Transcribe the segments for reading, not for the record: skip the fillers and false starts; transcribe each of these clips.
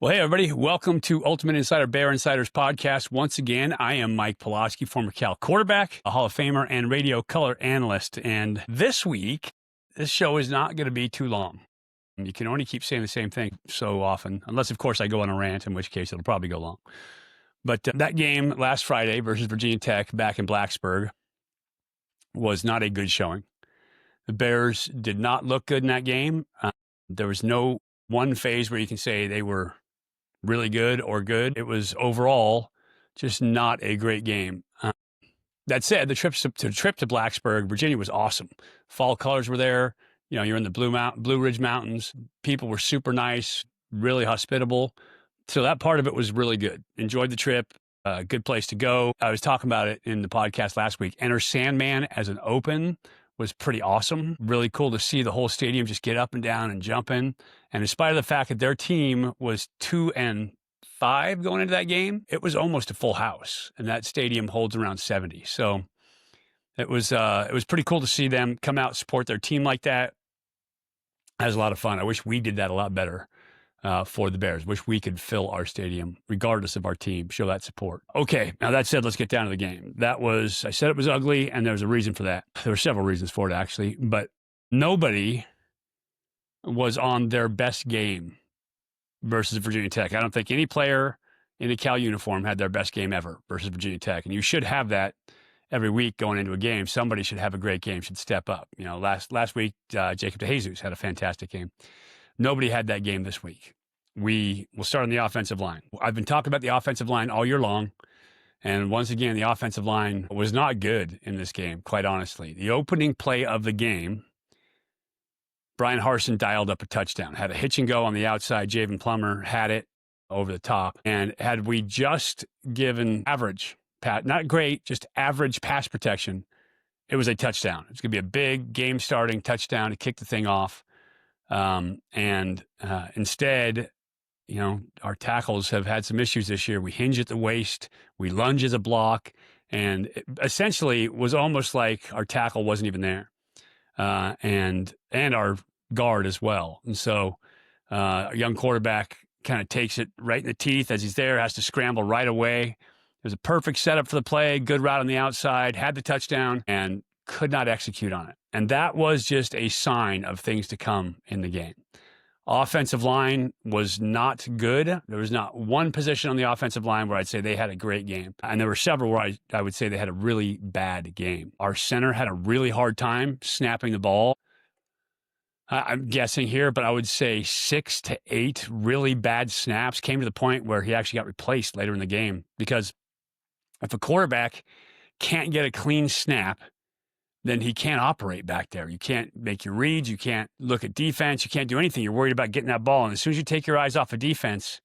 Well, hey, everybody. Welcome to Ultimate Insider Bear Insiders podcast. Once again, I am Mike Pawlawski, former Cal quarterback, a Hall of Famer, and radio color analyst. And this week, this show is not going to be too long. You can only keep saying the same thing so often, unless, of course, I go on a rant, in which case it'll probably go long. But that game last Friday versus Virginia Tech back in Blacksburg was not a good showing. The Bears did not look good in that game. There was no one phase where you can say they were really good or good. It was overall just not a great game. That said, the trip to Blacksburg, Virginia was awesome. Fall colors were there. You know, you're in the Blue Ridge Mountains. People were super nice, really hospitable. So that part of it was really good. Enjoyed the trip. Good place to go. I was talking about it in the podcast last week. Enter Sandman as an open was pretty awesome. Really cool to see the whole stadium just get up and down and jump in. And in spite of the fact that their team was 2-5 going into that game, it was almost a full house. And that stadium holds around 70. So it was pretty cool to see them come out and support their team like that. That was a lot of fun. I wish we did that a lot better for the Bears. Wish we could fill our stadium, regardless of our team, show that support. Okay, now that said, let's get down to the game. I said it was ugly, and there was a reason for that. There were several reasons for it, actually, but nobody was on their best game versus Virginia Tech. I don't think any player in a Cal uniform had their best game ever versus Virginia Tech, and you should have that every week going into a game. Somebody should have a great game, should step up. You know, last week, Jacob DeJesus had a fantastic game. Nobody had that game this week. We'll start on the offensive line. I've been talking about the offensive line all year long. And once again, the offensive line was not good in this game, quite honestly. The opening play of the game, Brian Harsin dialed up a touchdown, had a hitch and go on the outside. Javen Plummer had it over the top. And had we just given average, not great, just average pass protection, it was a touchdown. It's going to be a big game-starting touchdown to kick the thing off. Instead, you know, our tackles have had some issues this year. We hinge at the waist, we lunge as a block, and it essentially was almost like our tackle wasn't even there, and our guard as well. And so, a young quarterback kind of takes it right in the teeth as he's there, has to scramble right away. It was a perfect setup for the play, good route on the outside, had the touchdown, and could not execute on it. And that was just a sign of things to come in the game. Offensive line was not good. There was not one position on the offensive line where I'd say they had a great game. And there were several where I would say they had a really bad game. Our center had a really hard time snapping the ball. I'm guessing here, but I would say 6 to 8 really bad snaps came to the point where he actually got replaced later in the game. Because if a quarterback can't get a clean snap, then he can't operate back there. You can't make your reads. You can't look at defense. You can't do anything. You're worried about getting that ball. And as soon as you take your eyes off of defense,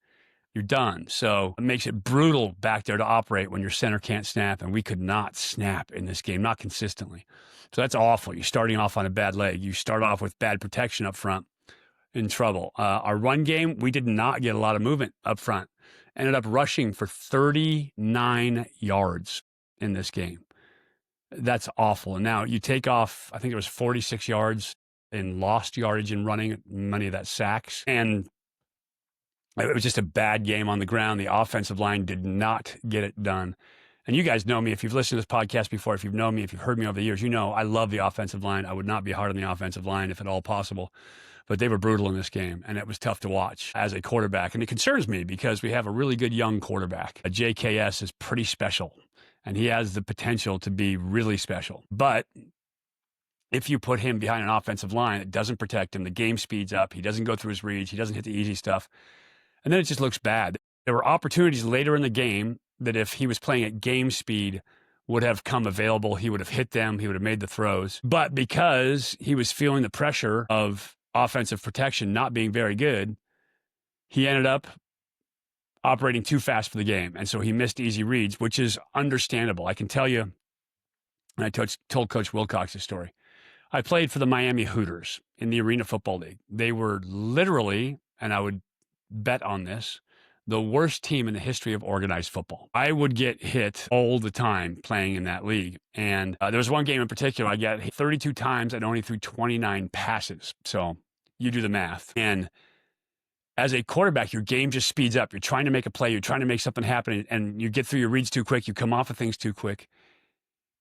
you're done. So it makes it brutal back there to operate when your center can't snap. And we could not snap in this game, not consistently. So that's awful. You're starting off on a bad leg. You start off with bad protection up front, in trouble. Our run game, we did not get a lot of movement up front. Ended up rushing for 39 yards in this game. That's awful. And now you take off, I think it was 46 yards in lost yardage in running, many of that sacks. And it was just a bad game on the ground. The offensive line did not get it done. And you guys know me. If you've listened to this podcast before, if you've known me, if you've heard me over the years, you know I love the offensive line. I would not be hard on the offensive line if at all possible. But they were brutal in this game, and it was tough to watch as a quarterback. And it concerns me because we have a really good young quarterback. JKS is pretty special. And he has the potential to be really special. But if you put him behind an offensive line, it doesn't protect him. The game speeds up. He doesn't go through his reads. He doesn't hit the easy stuff. And then it just looks bad. There were opportunities later in the game that if he was playing at game speed would have come available. He would have hit them. He would have made the throws. But because he was feeling the pressure of offensive protection not being very good, he ended up operating too fast for the game. And so he missed easy reads, which is understandable. I can tell you, and I told Coach Wilcox this story. I played for the Miami Hooters in the Arena Football League. They were literally, and I would bet on this, the worst team in the history of organized football. I would get hit all the time playing in that league. And there was one game in particular, I got hit 32 times and only threw 29 passes. So you do the math. And as a quarterback, your game just speeds up. You're trying to make a play. You're trying to make something happen, and you get through your reads too quick. You come off of things too quick,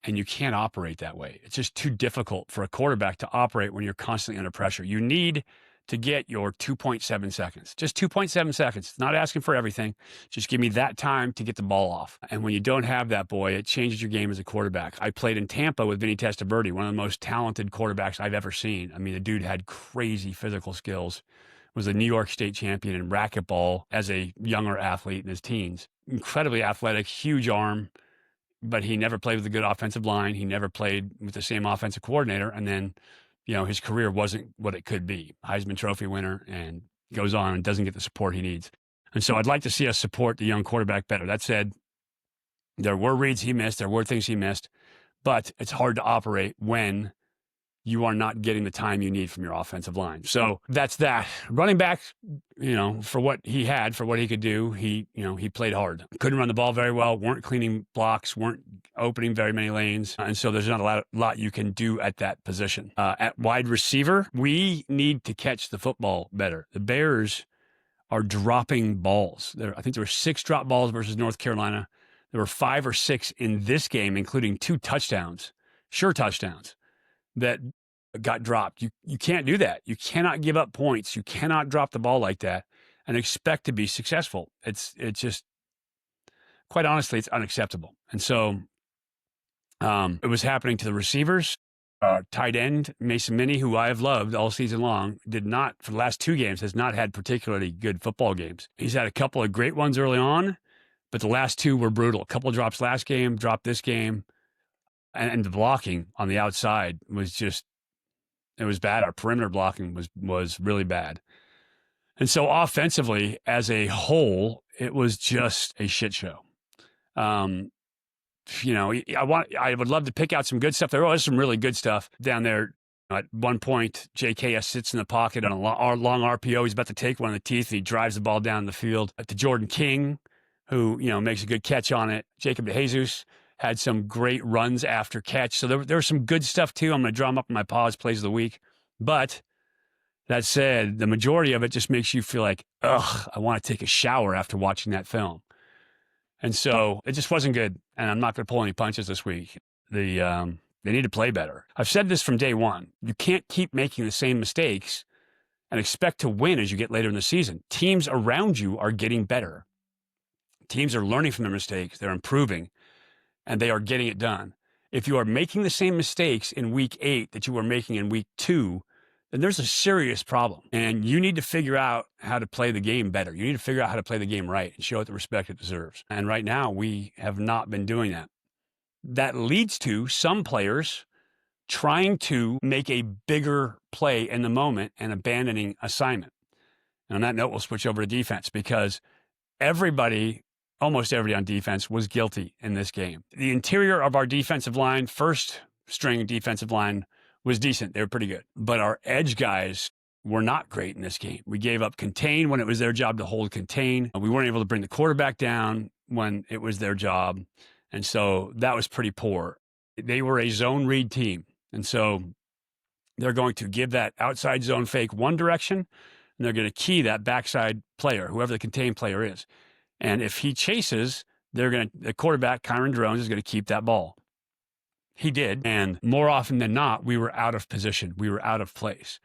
and you can't operate that way. It's just too difficult for a quarterback to operate when you're constantly under pressure. You need to get your 2.7 seconds, just 2.7 seconds. Not asking for everything. Just give me that time to get the ball off. And when you don't have that, boy, it changes your game as a quarterback. I played in Tampa with Vinny Testaverde, one of the most talented quarterbacks I've ever seen. I mean, the dude had crazy physical skills, was a New York State champion in racquetball as a younger athlete in his teens. Incredibly athletic, huge arm, but he never played with a good offensive line. He never played with the same offensive coordinator. And then, his career wasn't what it could be. Heisman Trophy winner, and goes on and doesn't get the support he needs. And so I'd like to see us support the young quarterback better. That said, there were reads he missed. There were things he missed. But it's hard to operate when you are not getting the time you need from your offensive line. So that's that. Running back, for what he had, for what he could do, he played hard. Couldn't run the ball very well, weren't cleaning blocks, weren't opening very many lanes. And so there's not a lot you can do at that position. At wide receiver, we need to catch the football better. The Bears are dropping balls. I think there were 6 drop balls versus North Carolina. There were 5 or 6 in this game, including 2 touchdowns, sure touchdowns, that got dropped. You can't do that. You cannot give up points. You cannot drop the ball like that and expect to be successful. It's just, quite honestly, it's unacceptable. And so it was happening to the receivers. Tight end Mason Minnie, who I have loved all season long, did not, for the last 2 games, has not had particularly good football games. He's had a couple of great ones early on, but the last 2 were brutal. A couple of drops last game, dropped this game. And the blocking on the outside was just, it was bad. Our perimeter blocking was really bad. And so offensively, as a whole, it was just a shit show. I would love to pick out some good stuff. There was some really good stuff down there. At one point, JKS sits in the pocket on a long RPO. He's about to take one in the teeth, and he drives the ball down the field to Jordan King, who, makes a good catch on it. Jacob DeJesus had some great runs after catch. So there was some good stuff too. I'm going to draw them up in my pause plays of the week. But that said, the majority of it just makes you feel like, I want to take a shower after watching that film. And so it just wasn't good. And I'm not going to pull any punches this week. They need to play better. I've said this from day one. You can't keep making the same mistakes and expect to win as you get later in the season. Teams around you are getting better. Teams are learning from their mistakes. They're improving. And they are getting it done. If you are making the same mistakes in week 8 that you were making in week 2, then there's a serious problem. And you need to figure out how to play the game better. You need to figure out how to play the game right and show it the respect it deserves. And right now, we have not been doing that. That leads to some players trying to make a bigger play in the moment and abandoning assignment. And on that note, we'll switch over to defense, because almost everybody on defense was guilty in this game. The interior of our defensive line, first string defensive line, was decent. They were pretty good. But our edge guys were not great in this game. We gave up contain when it was their job to hold contain. We weren't able to bring the quarterback down when it was their job. And so that was pretty poor. They were a zone read team. And so they're going to give that outside zone fake one direction, and they're going to key that backside player, whoever the contain player is. And if he chases, the quarterback, Kyron Drones, is going to keep that ball. He did. And more often than not, we were out of position. We were out of place.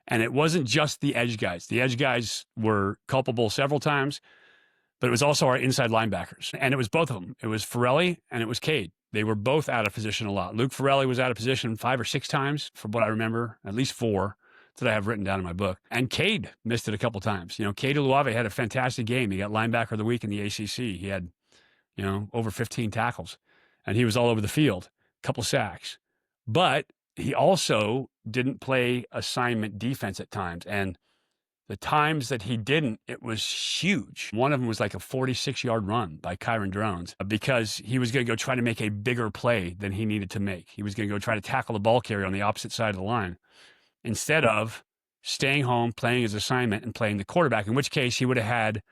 And it wasn't just the edge guys. The edge guys were culpable several times, but it was also our inside linebackers. And it was both of them. It was Farrelly and it was Cade. They were both out of position a lot. Luke Farrelly was out of position 5 or 6 times, from what I remember, at least 4. That I have written down in my book. And Cade missed it a couple times. Cade Uluave had a fantastic game. He got linebacker of the week in the ACC. He had, over 15 tackles, and he was all over the field, a couple sacks. But he also didn't play assignment defense at times. And the times that he didn't, it was huge. One of them was like a 46-yard run by Kyron Drones, because he was going to go try to make a bigger play than he needed to make. He was going to go try to tackle the ball carrier on the opposite side of the line, instead of staying home, playing his assignment, and playing the quarterback, in which case he would have had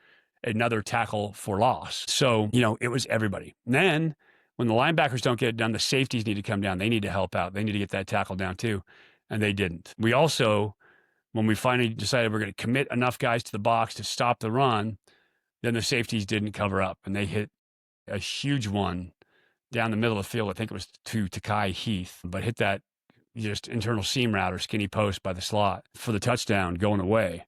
another tackle for loss. So, it was everybody. And then when the linebackers don't get it done, the safeties need to come down. They need to help out. They need to get that tackle down too. And they didn't. We also when we finally decided we're going to commit enough guys to the box to stop the run, then the safeties didn't cover up, and they hit a huge one down the middle of the field. I think it was to Takai Heath, but hit that just internal seam route or skinny post by the slot for the touchdown going away.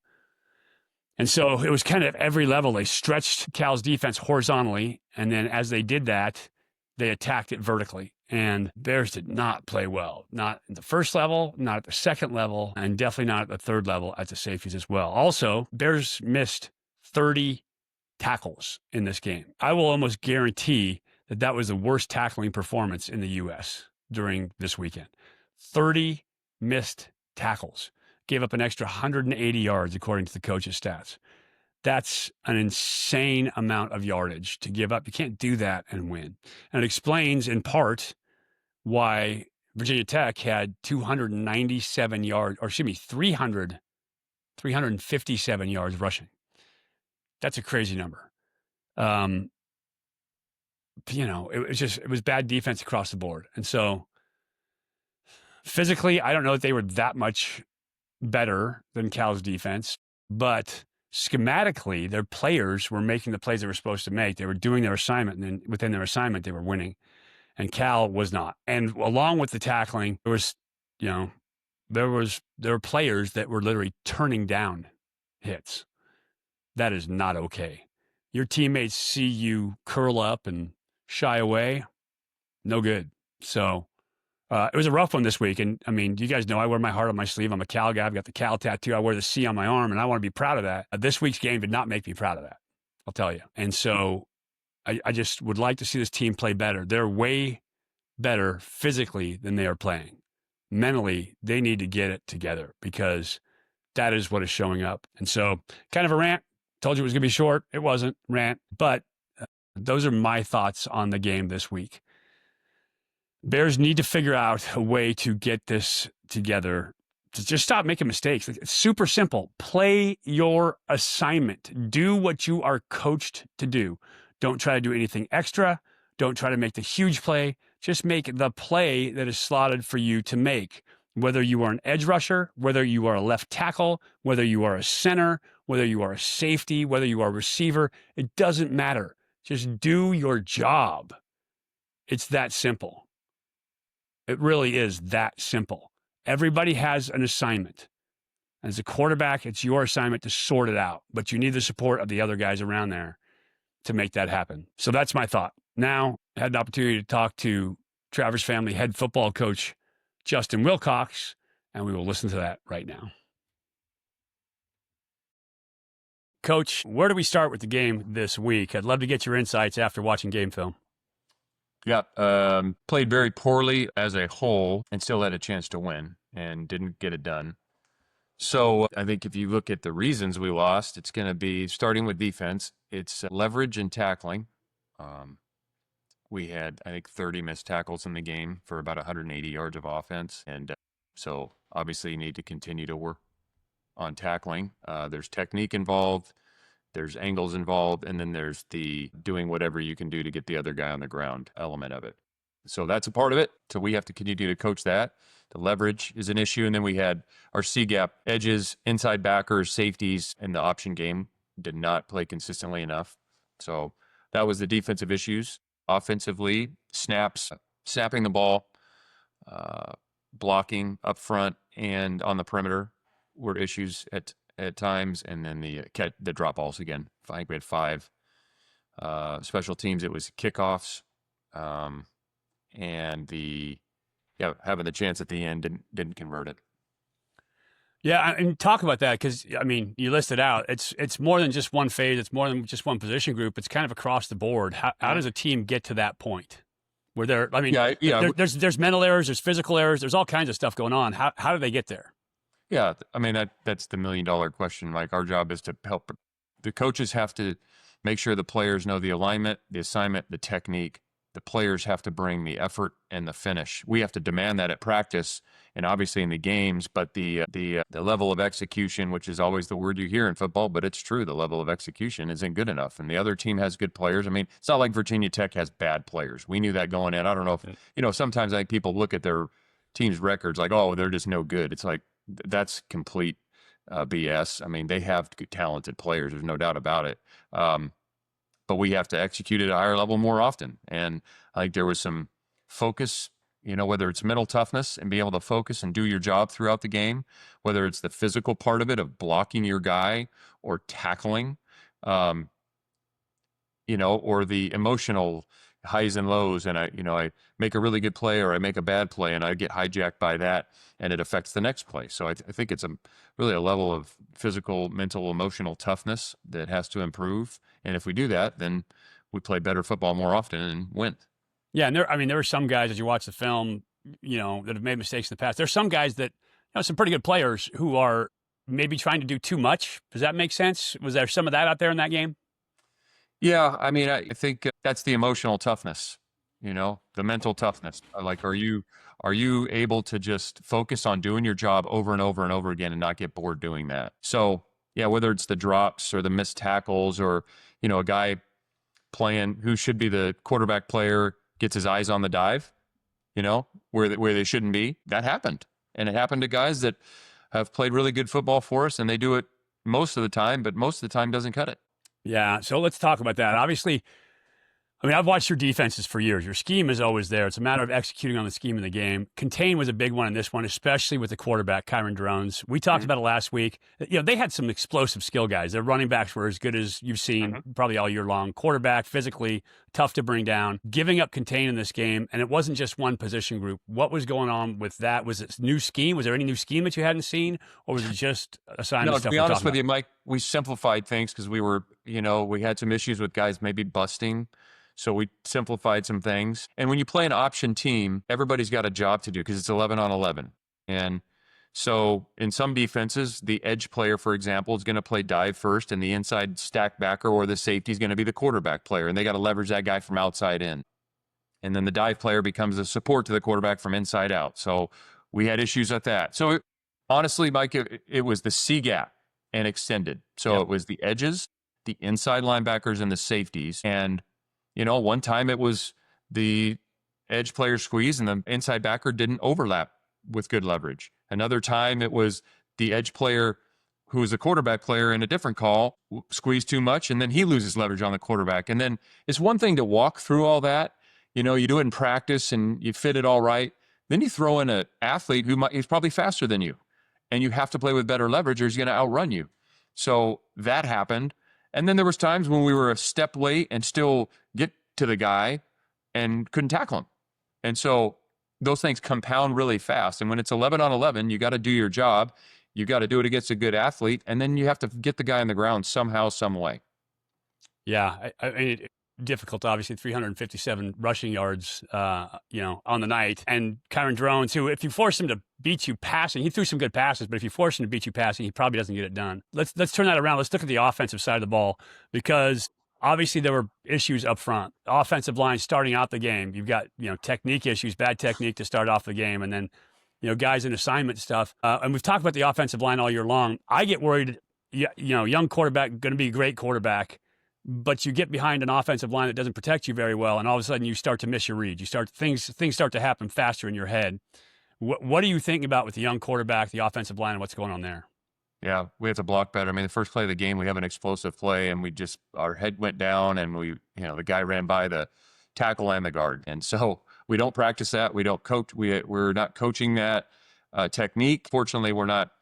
And so it was kind of every level. They stretched Cal's defense horizontally, and then as they did that, they attacked it vertically. And Bears did not play well, not at the first level, not at the second level, and definitely not at the third level at the safeties as well. Also, Bears missed 30 tackles in this game. I will almost guarantee that that was the worst tackling performance in the U.S. during this weekend. 30 missed tackles. Gave up an extra 180 yards, according to the coach's stats. That's an insane amount of yardage to give up. You can't do that and win. And it explains, in part, why Virginia Tech had 357 yards rushing. That's a crazy number. It was bad defense across the board. And so physically, I don't know that they were that much better than Cal's defense, but schematically, their players were making the plays they were supposed to make. They were doing their assignment, and then within their assignment, they were winning. And Cal was not. And along with the tackling, there were players that were literally turning down hits. That is not okay. Your teammates see you curl up and shy away, no good. So it was a rough one this week. And I mean, you guys know I wear my heart on my sleeve. I'm a Cal guy. I've got the Cal tattoo. I wear the C on my arm, and I want to be proud of that. This week's game did not make me proud of that, I'll tell you. And so I just would like to see this team play better. They're way better physically than they are playing. Mentally, they need to get it together because that is what is showing up. And so kind of a rant. Told you it was going to be short. It wasn't rant, but those are my thoughts on the game this week. Bears need to figure out a way to get this together. To just stop making mistakes. It's super simple. Play your assignment. Do what you are coached to do. Don't try to do anything extra. Don't try to make the huge play. Just make the play that is slotted for you to make. Whether you are an edge rusher, whether you are a left tackle, whether you are a center, whether you are a safety, whether you are a receiver, it doesn't matter. Just do your job. It's that simple. It really is that simple. Everybody has an assignment. As a quarterback, it's your assignment to sort it out, but you need the support of the other guys around there to make that happen. So that's my thought. Now, I had the opportunity to talk to Travers family head football coach Justin Wilcox, and we will listen to that right now. Coach, where do we start with the game this week? I'd love to get your insights after watching game film. Yeah, played very poorly as a whole and still had a chance to win and didn't get it done. So I think if you look at the reasons we lost, it's going to be starting with defense. It's leverage and tackling. We had, I think, 30 missed tackles in the game for about 180 yards of offense. And so obviously you need to continue to work on tackling. There's technique involved. There's angles involved, and then there's the doing whatever you can do to get the other guy on the ground element of it. So that's a part of it. So we have to continue to coach that. The leverage is an issue, and then we had our C-gap edges, inside backers, safeties, and the option game did not play consistently enough. So that was the defensive issues. Offensively, snapping the ball, blocking up front and on the perimeter were issues at times, and then the drop balls again. I think we had 5 special teams. It was kickoffs, and having the chance at the end didn't convert it. Yeah, and talk about that because I mean you listed out. It's more than just one phase. It's more than just one position group. It's kind of across the board. How does a team get to that point where they're? I mean, there's mental errors, there's physical errors, there's all kinds of stuff going on. How do they get there? Yeah, I mean, that's the $1 million question. Like, our job is to help. The coaches have to make sure the players know the alignment, the assignment, the technique. The players have to bring the effort and the finish. We have to demand that at practice and obviously in the games, but the level of execution, which is always the word you hear in football, but it's true, the level of execution isn't good enough. And the other team has good players. I mean, it's not like Virginia Tech has bad players. We knew that going in. I don't know if, sometimes I think people look at their team's records like, oh, they're just no good. It's like, that's complete BS. I mean, they have talented players. There's no doubt about it. But we have to execute at a higher level more often. And I think there was some focus, whether it's mental toughness and being able to focus and do your job throughout the game, whether it's the physical part of it of blocking your guy or tackling, or the emotional highs and lows. And I make a really good play or I make a bad play and I get hijacked by that and it affects the next play. So I think it's really a level of physical, mental, emotional toughness that has to improve. And if we do that, then we play better football more often and win. Yeah, and there were some guys as you watch the film, that have made mistakes in the past. There's some guys that, some pretty good players who are maybe trying to do too much. Does that make sense? Was there some of that out there in that game? Yeah, I mean, I think that's the emotional toughness, the mental toughness. Like, are you able to just focus on doing your job over and over and over again and not get bored doing that? So, yeah, whether it's the drops or the missed tackles or, a guy playing who should be the quarterback player gets his eyes on the dive, where they shouldn't be. That happened. And it happened to guys that have played really good football for us and they do it most of the time, but most of the time doesn't cut it. Yeah, so let's talk about that. Obviously, I've watched your defenses for years. Your scheme is always there. It's a matter of executing on the scheme in the game. Contain was a big one in this one, especially with the quarterback, Kyron Drones. We talked about it last week. They had some explosive skill guys. Their running backs were as good as you've seen probably all year long. Quarterback, physically, tough to bring down. Giving up Contain in this game, and it wasn't just one position group. What was going on with that? Was it new scheme? Was there any new scheme that you hadn't seen? Or was it just a sign of stuff? No, to be honest with you, Mike, we simplified things because we were, we had some issues with guys maybe busting. So we simplified some things. And when you play an option team, everybody's got a job to do because it's 11 on 11. And so in some defenses, the edge player, for example, is going to play dive first, and the inside stack backer or the safety is going to be the quarterback player. And they got to leverage that guy from outside in. And then the dive player becomes a support to the quarterback from inside out. So we had issues with that. So honestly, Mike, it was the C gap and extended. So It was the edges, the inside linebackers, and the safeties. And one time it was the edge player squeeze and the inside backer didn't overlap with good leverage. Another time it was the edge player who was a quarterback player in a different call squeezed too much and then he loses leverage on the quarterback. And then it's one thing to walk through all that. You do it in practice and you fit it all right. Then you throw in an athlete he's probably faster than you and you have to play with better leverage or he's going to outrun you. So that happened. And then there was times when we were a step late and still get to the guy and couldn't tackle him. And so those things compound really fast. And when it's 11 on 11, you got to do your job. You got to do it against a good athlete. And then you have to get the guy on the ground somehow, some way. Yeah. I mean, difficult, obviously, 357 rushing yards, on the night. And Kyron Drones, who, if you force him to beat you passing, he threw some good passes, but if you force him to beat you passing, he probably doesn't get it done. Let's turn that around. Let's look at the offensive side of the ball, because obviously there were issues up front. The offensive line starting out the game, you've got, technique issues, bad technique to start off the game, and then, guys in assignment stuff. And we've talked about the offensive line all year long. I get worried, young quarterback, going to be a great quarterback, but you get behind an offensive line that doesn't protect you very well, and all of a sudden you start to miss your read. Things start to happen faster in your head. What are you thinking about with the young quarterback, the offensive line, and what's going on there? Yeah, we have to block better. I mean, the first play of the game, we have an explosive play, and our head went down, and the guy ran by the tackle and the guard. And so we don't practice that. We don't coach. We're not coaching that technique. Fortunately, we're not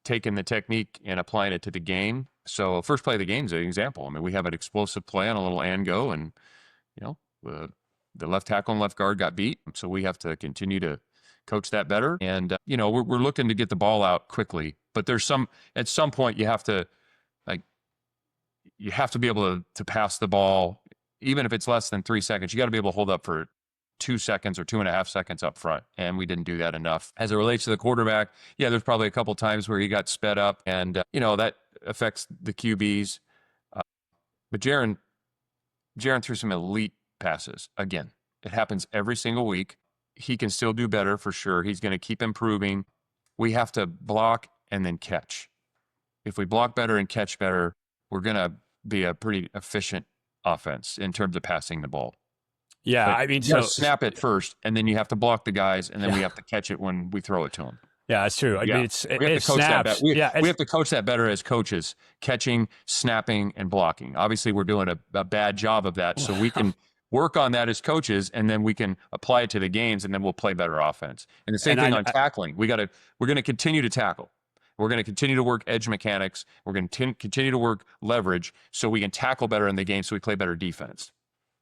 taking the technique and applying it to the game. So first play of the game is an example. I mean, we have an explosive play on a little and go, and the left tackle and left guard got beat. So we have to continue to coach that better. And we're looking to get the ball out quickly. But at some point you have to be able to pass the ball, even if it's less than 3 seconds. You got to be able to hold up for 2 seconds or 2.5 seconds up front. And we didn't do that enough. As it relates to the quarterback, there's probably a couple times where he got sped up, and that affects the QBs. But Jaron threw some elite passes. Again, it happens every single week. He can still do better for sure. He's going to keep improving. We have to block and then catch. If we block better and catch better, we're going to be a pretty efficient offense in terms of passing the ball. Yeah, but you snap it first, and then you have to block the guys, and then we have to catch it when we throw it to them. Yeah, that's true. I Yeah, mean, we have to it coach that better. snaps. Yeah, We have to coach that better as coaches, catching, snapping, and blocking. Obviously, we're doing a bad job of that, so we can work on that as coaches, and then we can apply it to the games, and then we'll play better offense. And the same and thing on tackling. We're going to continue to tackle. We're going to continue to work edge mechanics. We're going to continue to work leverage so we can tackle better in the game, so we play better defense.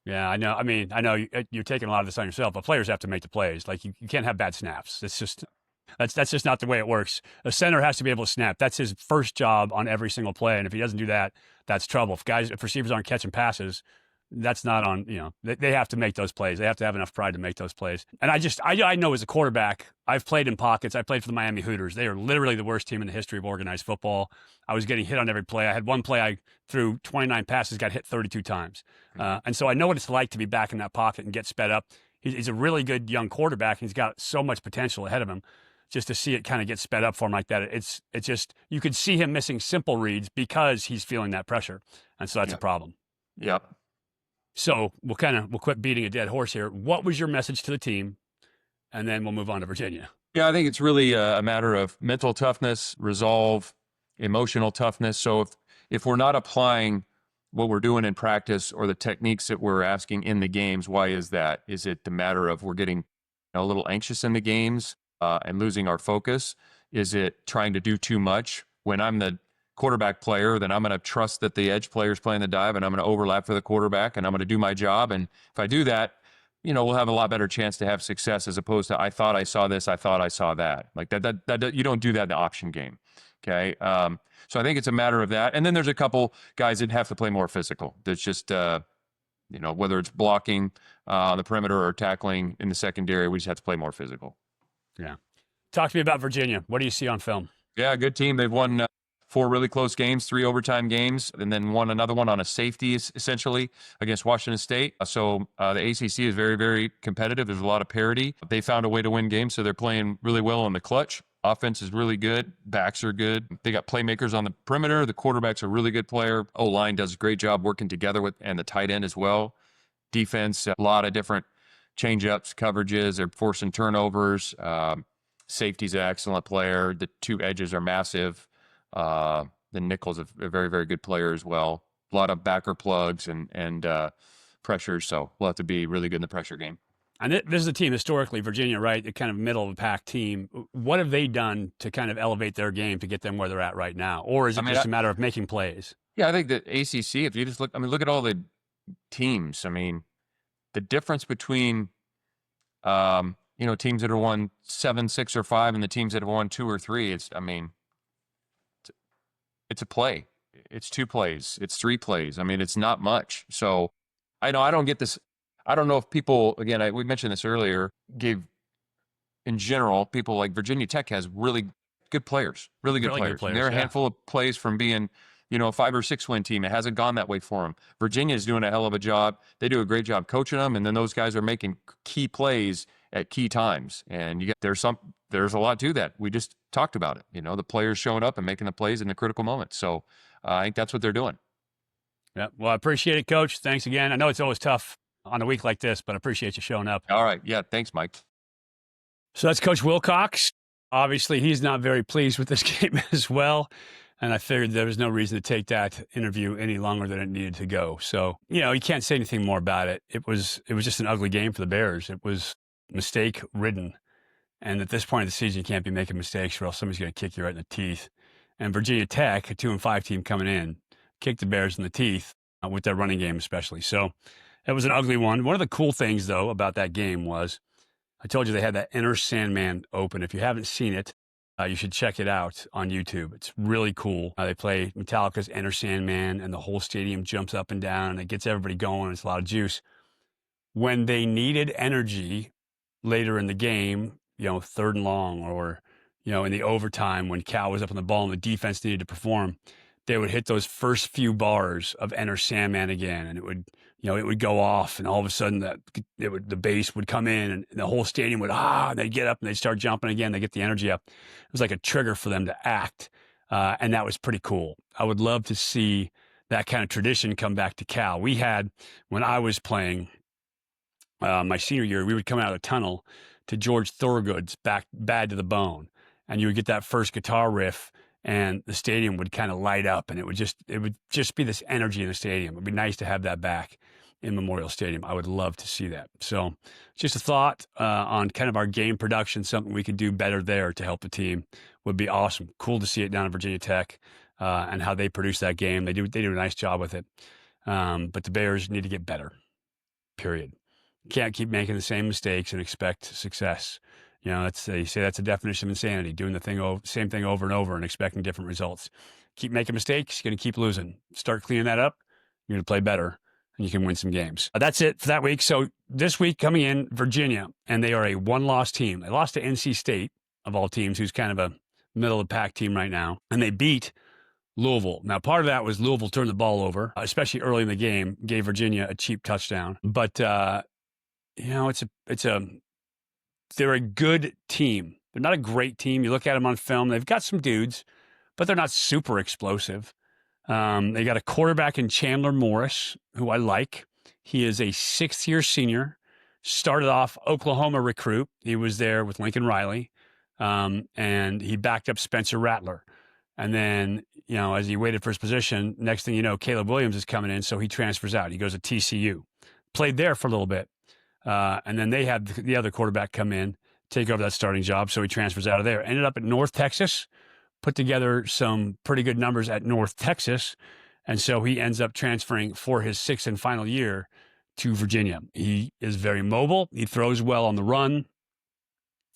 Yeah, I know. I mean, I know you're taking a lot of this on yourself, but players have to make the plays. Like you can't have bad snaps. That's just not the way it works. A center has to be able to snap. That's his first job on every single play. And if he doesn't do that, that's trouble. If receivers aren't catching passes, that's not on, they have to make those plays. They have to have enough pride to make those plays. And I know as a quarterback, I've played in pockets. I played for the Miami Hooters. They are literally the worst team in the history of organized football. I was getting hit on every play. I had one play I threw 29 passes, got hit 32 times. And so I know what it's like to be back in that pocket and get sped up. He's a really good young quarterback, and he's got so much potential ahead of him. Just to see it kind of get sped up for him like that, it's just, you could see him missing simple reads because he's feeling that pressure. And so that's a problem. Yep. So we'll quit beating a dead horse here. What was your message to the team? And then we'll move on to Virginia. Yeah, I think it's really a matter of mental toughness, resolve, emotional toughness. So if we're not applying what we're doing in practice or the techniques that we're asking in the games, why is that? Is it the matter of we're getting a little anxious in the games and losing our focus? Is it trying to do too much? When I'm the quarterback player, then I'm going to trust that the edge player is playing the dive, and I'm going to overlap for the quarterback, and I'm going to do my job. And if I do that, we'll have a lot better chance to have success, as opposed to I thought I saw this, I thought I saw that. Like that you don't do that in the option game. Okay. So I think it's a matter of that. And then there's a couple guys that have to play more physical. That's just, whether it's blocking on the perimeter or tackling in the secondary, we just have to play more physical. Yeah. Talk to me about Virginia. What do you see on film? Yeah, good team. They've won 4 really close games, 3 overtime games, and then won another one on a safety, essentially, against Washington State. So the ACC is very, very competitive. There's a lot of parity. They found a way to win games, so they're playing really well on the clutch. Offense is really good. Backs are good. They got playmakers on the perimeter. The quarterback's a really good player. O-line does a great job working together with, and the tight end as well. Defense, a lot of different change-ups, coverages. They're forcing turnovers. Safety's an excellent player. The 2 edges are massive. The nickel's a very, very good player as well. A lot of backer plugs and pressures. So we'll have to be really good in the pressure game. And this is a team historically, Virginia, right? The kind of middle of the pack team. What have they done to kind of elevate their game to get them where they're at right now? Or is it just a matter of making plays? Yeah, I think that ACC, if you just look at all the teams. The difference between, teams that have won 7, 6, or 5 and the teams that have won 2 or 3, it's a play. It's 2 plays. It's 3 plays. It's not much. So I don't get this. I don't know if people, again, we mentioned this earlier, in general, people like Virginia Tech has really good players, really good players. They're a handful of plays from being, a 5 or 6 win team. It hasn't gone that way for them. Virginia is doing a hell of a job. They do a great job coaching them, and then those guys are making key plays at key times. And there's a lot to that. We just talked about it. The players showing up and making the plays in the critical moments. So I think that's what they're doing. Yeah. Well, I appreciate it, Coach. Thanks again. I know it's always tough on a week like this, but I appreciate you showing up. All right. Yeah. Thanks, Mike. So that's Coach Wilcox. Obviously, he's not very pleased with this game as well. And I figured there was no reason to take that interview any longer than it needed to go. So, you can't say anything more about it. It was just an ugly game for the Bears. It was mistake ridden. And at this point of the season, you can't be making mistakes or else somebody's going to kick you right in the teeth. And Virginia Tech, a 2-5 team coming in, kicked the Bears in the teeth with their running game especially. So it was an ugly one. One of the cool things, though, about that game was I told you they had that Enter Sandman open. If you haven't seen it, you should check it out on YouTube. It's really cool. They play Metallica's Enter Sandman, and the whole stadium jumps up and down, and it gets everybody going. It's a lot of juice. When they needed energy later in the game, 3rd and long, or, in the overtime when Cal was up on the ball and the defense needed to perform, they would hit those first few bars of Enter Sandman again, and it would go off, and all of a sudden the bass would come in, and the whole stadium would and they'd get up and they'd start jumping again. They get the energy up. It was like a trigger for them to act, and that was pretty cool. I would love to see that kind of tradition come back to Cal. We had, when I was playing my senior year, we would come out of the tunnel to George Thorogood's back Bad to the Bone. and you would get that first guitar riff, and the stadium would kind of light up, and it would just be this energy in the stadium. It'd be nice to have that back in Memorial Stadium. I would love to see that. So just a thought on kind of our game production, something we could do better there to help the team would be awesome. Cool to see it down at Virginia Tech and how they produce that game. They do a nice job with it. But the Bears need to get better, period. Can't keep making the same mistakes and expect success. You know, they say that's a definition of insanity, doing the same thing over and over and expecting different results. Keep making mistakes, you're going to keep losing. Start cleaning that up, you're going to play better, and you can win some games. That's it for that week. So this week coming in, Virginia, and they are a one-loss team. They lost to NC State, of all teams, who's kind of a middle-of-the-pack team right now, and they beat Louisville. Now, part of that was Louisville turned the ball over, especially early in the game, gave Virginia a cheap touchdown. But, you know, they're a good team. They're not a great team. You look at them on film, they've got some dudes, but they're not super explosive. They got a quarterback in Chandler Morris, who I like. He is a sixth-year senior, started off Oklahoma recruit. He was there with Lincoln Riley, and he backed up Spencer Rattler. And then, you know, as he waited for his position, next thing you know, Caleb Williams is coming in, so he transfers out. He goes to TCU. Played there for a little bit. And then they had the other quarterback come in, take over that starting job, so he transfers out of there. Ended up at North Texas, put together some pretty good numbers at North Texas, and so he ends up transferring for his sixth and final year to Virginia. He is very mobile. He throws well on the run.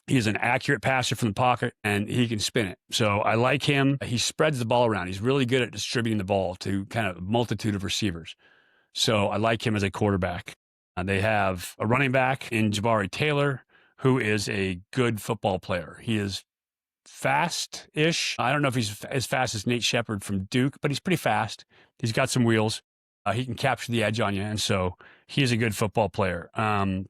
He's an accurate passer from the pocket, and he can spin it. So I like him. He spreads the ball around. He's really good at distributing the ball to kind of a multitude of receivers. So I like him as a quarterback. They have a running back in Jabari Taylor, who is a good football player. He is fast-ish. I don't know if he's as fast as Nate Shepard from Duke, but he's pretty fast. He's got some wheels. He can capture the edge on you, and so he is a good football player. And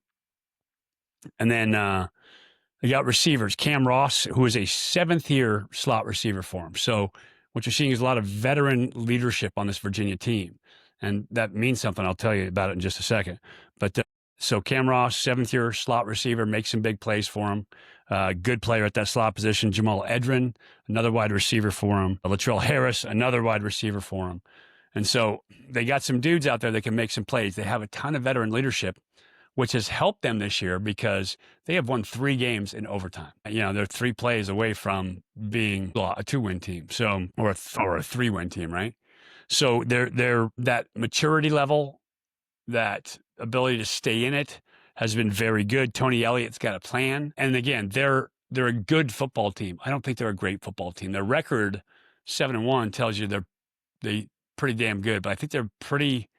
then they got receivers. Cam Ross, who is a seventh-year slot receiver for him. So what you're seeing is a lot of veteran leadership on this Virginia team. And that means something. I'll tell you about it in just a second. But so Cam Ross, seventh-year slot receiver, makes some big plays for him. Good player at that slot position. Jamal Edrin, another wide receiver for him. Latrell Harris, another wide receiver for him. And so they got some dudes out there that can make some plays. They have a ton of veteran leadership, which has helped them this year because they have won 3 games in overtime. You know, they're 3 plays away from being a 2-win team, so or a 3-win team, right? So they're that maturity level, that ability to stay in it has been very good. Tony Elliott's got a plan. And again, they're a good football team. I don't think they're a great football team. Their record 7-1 tells you they're pretty damn good, but I think they're pretty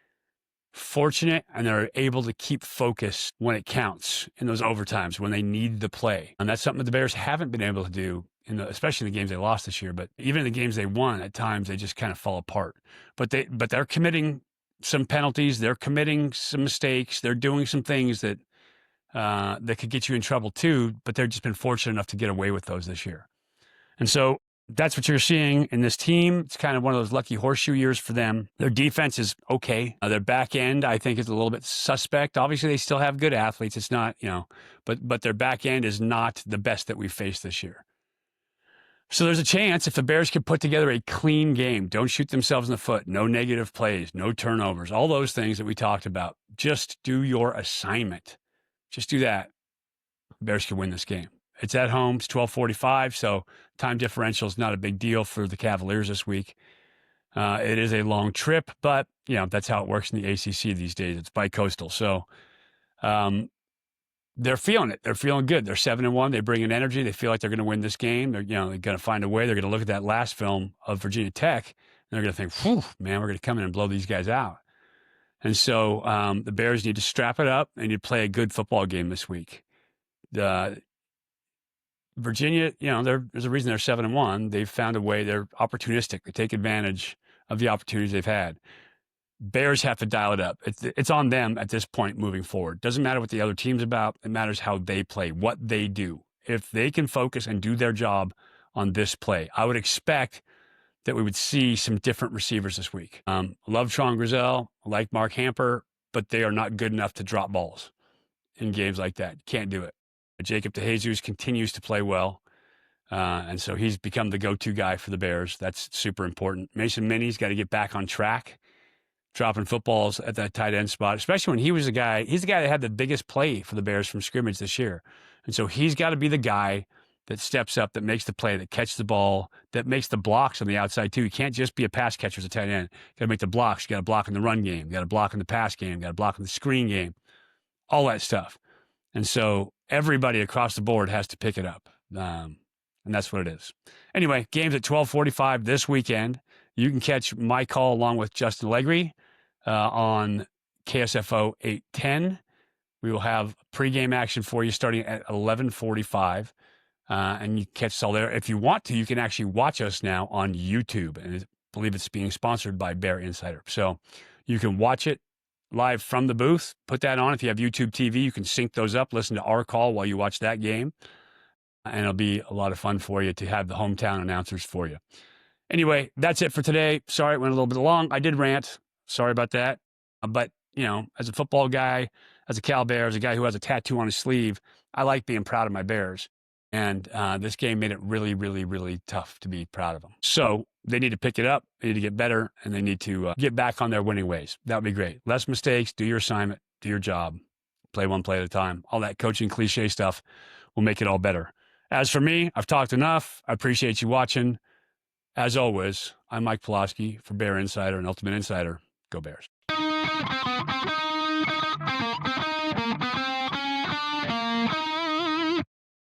fortunate and they're able to keep focus when it counts in those overtimes when they need the play. And that's something that the Bears haven't been able to do especially in the games they lost this year, but even in the games they won, at times they just kind of fall apart. But they're committing some penalties, they're committing some mistakes, they're doing some things that could get you in trouble too, but they've just been fortunate enough to get away with those this year. And so that's what you're seeing in this team. It's kind of one of those lucky horseshoe years for them. Their defense is okay. Their back end, I think, is a little bit suspect. Obviously, they still have good athletes. It's not, but their back end is not the best that we've faced this year. So there's a chance if the Bears can put together a clean game, don't shoot themselves in the foot, no negative plays, no turnovers, all those things that we talked about. Just do your assignment. Just do that. The Bears can win this game. It's at home. It's 12:45, so time differential is not a big deal for the Cavaliers this week. It is a long trip, but that's how it works in the ACC these days. It's bi-coastal, so they're feeling it. They're feeling good. They're 7-1. They bring in energy. They feel like they're going to win this game. They're going to find a way. They're going to look at that last film of Virginia Tech, and they're going to think, "Whew, man, we're going to come in and blow these guys out." And so the Bears need to strap it up and need to play a good football game this week. Virginia, there's a reason they're 7-1. They've found a way. They're opportunistic. They take advantage of the opportunities they've had. Bears have to dial it up. It's on them at this point moving forward. Doesn't matter what the other team's about. It matters how they play, what they do. If they can focus and do their job on this play, I would expect that we would see some different receivers this week. Love Tron Grizel, like Mark Hamper, but they are not good enough to drop balls in games like that. Can't do it. Jacob DeJesus continues to play well. And so he's become the go-to guy for the Bears. That's super important. Mason Minnie's got to get back on track, dropping footballs at that tight end spot, especially when he was he's the guy that had the biggest play for the Bears from scrimmage this year. And so he's got to be the guy that steps up, that makes the play, that catches the ball, that makes the blocks on the outside too. You can't just be a pass catcher as a tight end. You got to make the blocks. You got to block in the run game. You got to block in the pass game. You got to block in the screen game, all that stuff. And so everybody across the board has to pick it up. And that's what it is. Anyway, games at 12:45 this weekend. You can catch my call along with Justin Allegri on KSFO 810. We will have pregame action for you starting at 11:45. And you catch us all there. If you want to, you can actually watch us now on YouTube. And I believe it's being sponsored by Bear Insider. So you can watch it live from the booth. Put that on. If you have YouTube TV, you can sync those up, listen to our call while you watch that game. And it'll be a lot of fun for you to have the hometown announcers for you. Anyway, that's it for today. Sorry, it went a little bit long. I did rant. Sorry about that. But, as a football guy, as a Cal Bear, as a guy who has a tattoo on his sleeve, I like being proud of my Bears. And this game made it really, really, really tough to be proud of them. So they need to pick it up. They need to get better, and they need to get back on their winning ways. That would be great. Less mistakes, do your assignment, do your job, play one play at a time. All that coaching cliche stuff will make it all better. As for me, I've talked enough. I appreciate you watching. As always, I'm Mike Pawlawski for Bear Insider and Ultimate Insider. Go Bears.